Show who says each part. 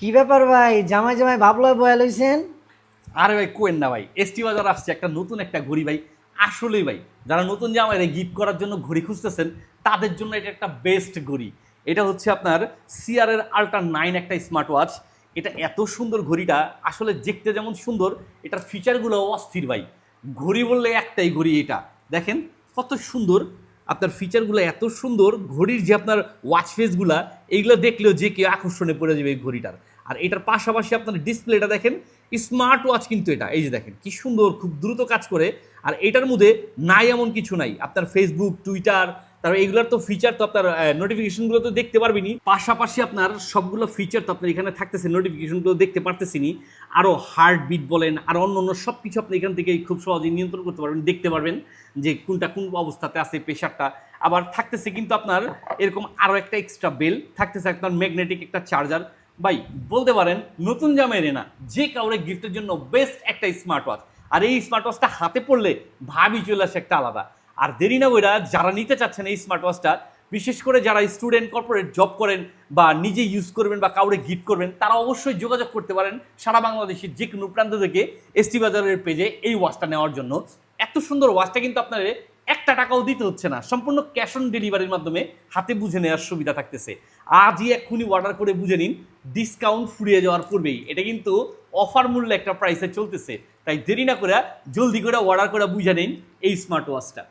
Speaker 1: কি ব্যাপার ভাই, জামাই জামাই ভাবলো বয়া লইছেন?
Speaker 2: আরে ভাই কোয়েন না ভাই, এসটি বাজার আসছে একটা নতুন একটা ঘড়ি ভাই। আসলেই ভাই, যারা নতুন জামাইরে গিফট করার জন্য ঘড়ি খুঁজতেছেন তাদের জন্য এটা একটা বেস্ট ঘড়ি। এটা হচ্ছে আপনার সিআরের আল্ট্রা 9 একটা স্মার্ট ওয়াচ। এটা এত সুন্দর ঘড়িটা, আসলে দেখতে যেমন সুন্দর, এটার ফিচারগুলো অস্থির ভাই। ঘড়ি বললে একটাই ঘড়ি এটা। দেখেন কত সুন্দর, আপনার ফিচারগুলো এত সুন্দর, ঘড়ির যে আপনার ওয়াচ ফেসগুলা, এইগুলো দেখলেও যে কেউ আকর্ষণে পড়ে যাবে এই ঘড়িটার। আর এটার পাশাপাশি আপনার ডিসপ্লেটা দেখেন, স্মার্ট ওয়াচ কিন্তু এটা, এই যে দেখেন কি সুন্দর, খুব দ্রুত কাজ করে। আর এটার মধ্যে নাই এমন কিছু নাই, আপনার ফেসবুক, টুইটার, তারপর এগুলোর তো ফিচার তো আপনার নোটিফিকেশনগুলো তো দেখতে পারবেনই, পাশাপাশি আপনার সবগুলো ফিচার তো আপনার এখানে থাকতেছে, নোটিফিকেশনগুলো দেখতে পারতেছিনি। আরও হার্টবিট বলেন আর অন্য অন্য সব কিছু আপনি এখান থেকে খুব সহজেই নিয়ন্ত্রণ করতে পারবেন, দেখতে পারবেন যে কোনটা কোন অবস্থাতে আছে প্রেশারটা। আবার থাকতেছে কিন্তু আপনার এরকম আরও একটা এক্সট্রা বেল থাকতেছে, আপনার ম্যাগনেটিক একটা চার্জার। ভাই বলতে পারেন নতুন জামাইরে না, যে কাউরে গিফটের জন্য বেস্ট একটা স্মার্ট ওয়াচ। আর এই স্মার্ট ওয়াচটা হাতে পড়লে ভাবি চলে আসে একটা আলাদা। আর দেরি না বইরা যারা নিতে চাচ্ছেন এই স্মার্ট ওয়াচটা, বিশেষ করে যারা স্টুডেন্ট, কর্পোরেট জব করেন বা নিজে ইউজ করবেন বা কাউরে গিফট করবেন, তারা অবশ্যই যোগাযোগ করতে পারেন সারা বাংলাদেশের যে কোনো প্রান্ত থেকে এসটি বাজারের পেজে এই ওয়াচটা নেওয়ার জন্য। এত সুন্দর ওয়াচটা কিন্তু আপনার একটা টাকাও দিতে হচ্ছে না, সম্পূর্ণ ক্যাশ অন ডেলিভারির মাধ্যমে হাতে বুঝে নেওয়ার সুবিধা থাকতেছে। আজই এক্ষুনি অর্ডার করে বুঝে নিন, ডিসকাউন্ট ফুরিয়ে যাওয়ার পূর্বেই। এটা কিন্তু অফার মূল্যে একটা প্রাইসে চলতেছে, তাই দেরি না করে জলদি করে অর্ডার করে বুঝে নিন এই স্মার্ট ওয়াচটা।